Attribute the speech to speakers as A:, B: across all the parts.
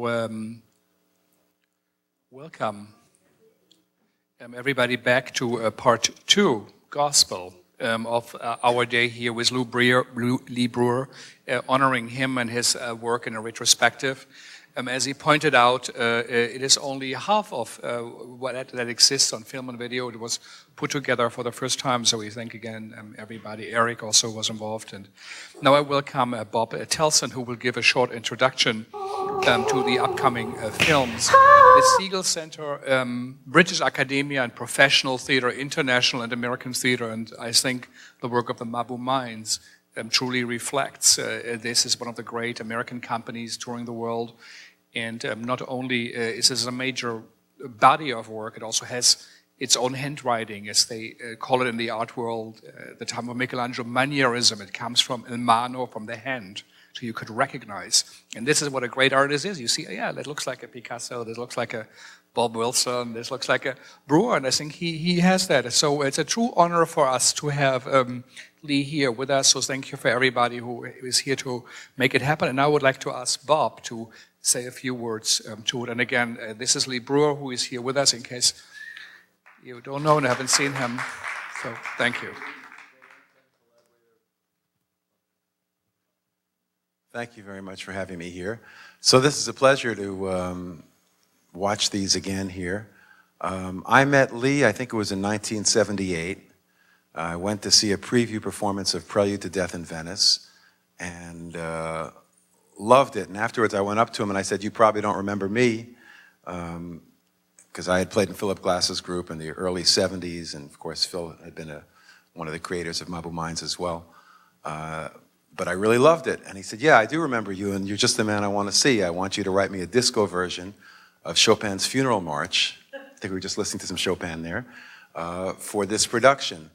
A: So, welcome everybody back to part 2, Gospel, of our day here with Lee Breuer, honoring him and his work in a retrospective. As he pointed out, it is only half of what that exists on film and video. It was put together for the first time, so we thank again everybody. Eric also was involved. And now I welcome Bob Telson, who will give a short introduction to the upcoming films. The Siegel Center, British Academia and Professional Theatre, International and American Theatre, and I think the work of the Mabou Mines truly reflects. This is one of the great American companies touring the world. And not only is this a major body of work, it also has its own handwriting, as they call it in the art world, the time of Michelangelo, manierism. It comes from il mano, from the hand, so you could recognize. And this is what a great artist is. You see, yeah, that looks like a Picasso, this looks like a Bob Wilson, this looks like a Breuer, and I think he has that. So it's a true honor for us to have Lee here with us, so thank you for everybody who is here to make it happen. And I would like to ask Bob to say a few words to it. And again, this is Lee Breuer, who is here with us in case you don't know and haven't seen him. So thank you.
B: Thank you very much for having me here. So this is a pleasure to watch these again here. I met Lee, I think it was in 1978. I went to see a preview performance of Prelude to Death in Venice and loved it. And afterwards I went up to him and I said, "You probably don't remember me," because I had played in Philip Glass's group in the early 70s, and of course Phil had been one of the creators of Mabou Mines as well. But I really loved it. And he said, "Yeah, I do remember you, and you're just the man I want to see. I want you to write me a disco version of Chopin's Funeral March." I think we were just listening to some Chopin there, for this production.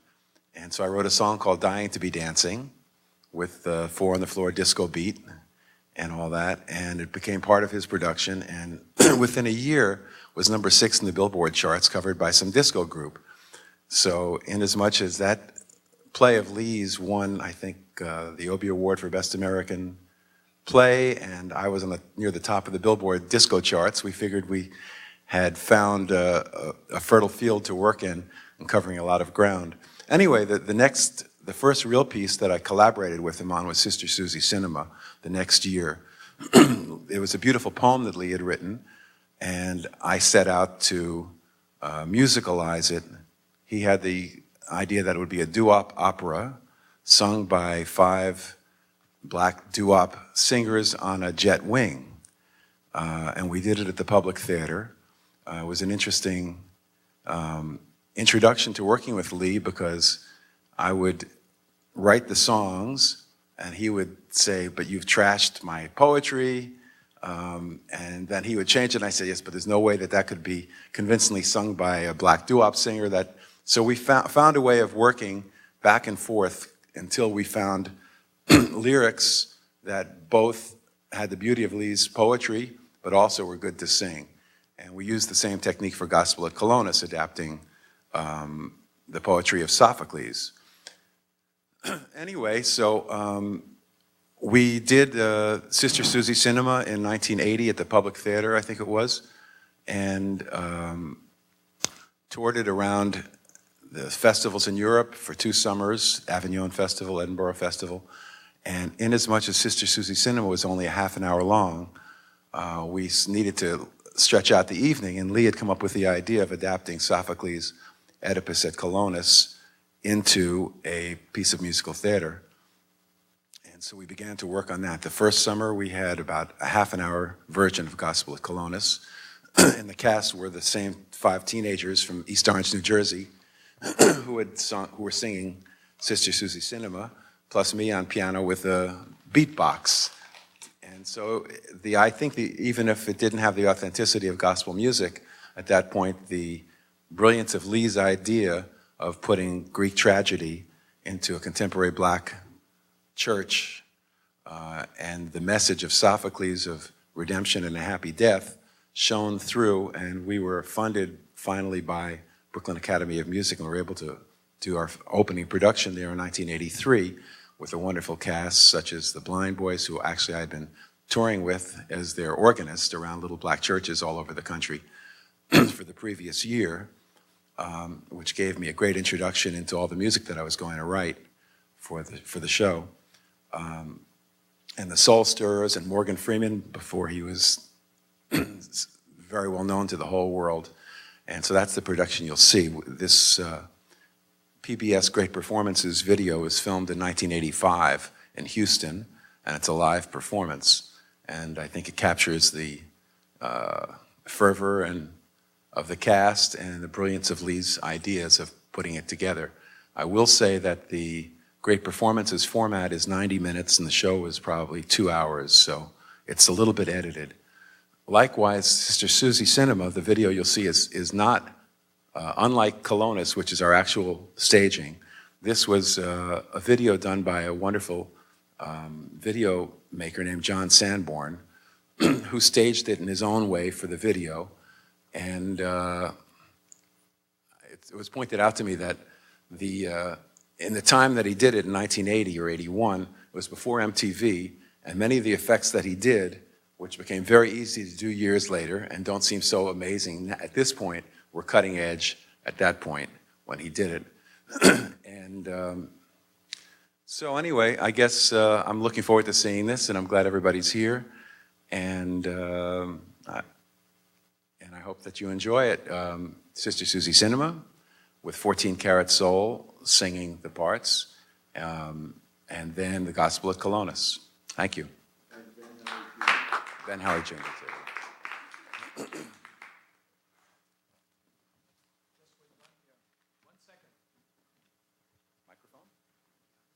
B: And so I wrote a song called Dying to Be Dancing with the 4-on-the-floor disco beat and all that. And it became part of his production. And within a year was number 6 in the Billboard charts, covered by some disco group. So in as much as that play of Lee's won, I think, the Obie Award for Best American Play, and I was near the top of the Billboard disco charts, we figured we had found a fertile field to work in and covering a lot of ground. Anyway, the first real piece that I collaborated with him on was Sister Susie Cinema the next year. It was a beautiful poem that Lee had written, and I set out to musicalize it. He had the idea that it would be a doo-wop opera sung by 5 black doo-wop singers on a jet wing. And we did it at the Public Theater. It was an interesting introduction to working with Lee, because I would write the songs and he would say, "But you've trashed my poetry." And then he would change it, and I said, "Yes, but there's no way that could be convincingly sung by a black doo-wop singer." So we found a way of working back and forth until we found lyrics that both had the beauty of Lee's poetry, but also were good to sing. And we used the same technique for Gospel at Colonus, adapting the poetry of Sophocles. Anyway, so we did Sister Susie Cinema in 1980 at the Public Theater, I think it was, and toured it around the festivals in Europe for 2 summers, Avignon Festival, Edinburgh Festival. And inasmuch as Sister Susie Cinema was only a half an hour long, we needed to stretch out the evening, and Lee had come up with the idea of adapting Sophocles' Oedipus at Colonus into a piece of musical theater. And so we began to work on that. The first summer we had about a half an hour version of Gospel at Colonus, and the cast were the same 5 teenagers from East Orange, New Jersey, who were singing Sister Susie Cinema, plus me on piano with a beatbox. And so I think even if it didn't have the authenticity of gospel music, at that point the brilliance of Lee's idea of putting Greek tragedy into a contemporary black church and the message of Sophocles of redemption and a happy death shone through, and we were funded finally by Brooklyn Academy of Music, and we were able to do our opening production there in 1983 with a wonderful cast such as the Blind Boys, who actually I had been touring with as their organist around little black churches all over the country for the previous year, which gave me a great introduction into all the music that I was going to write for the show. And the Soul Stirrers and Morgan Freeman before he was very well known to the whole world. And so that's the production you'll see. This PBS Great Performances video was filmed in 1985 in Houston, and it's a live performance. And I think it captures the fervor of the cast and the brilliance of Lee's ideas of putting it together. I will say that the Great Performances format is 90 minutes, and the show is probably 2 hours, so it's a little bit edited. Likewise, Sister Susie Cinema, the video you'll see is not, unlike Colonus, which is our actual staging. This was a video done by a wonderful video maker named John Sanborn, who staged it in his own way for the video. And it was pointed out to me that in the time that he did it in 1980 or 81, it was before MTV, and many of the effects that he did, which became very easy to do years later and don't seem so amazing at this point, were cutting edge at that point when he did it. And so anyway, I guess I'm looking forward to seeing this, and I'm glad everybody's here. And I hope that you enjoy it. Sister Susie Cinema with 14 Karat Soul singing the parts, and then the Gospel at Colonus. Thank you. Ben Howard Jr. too.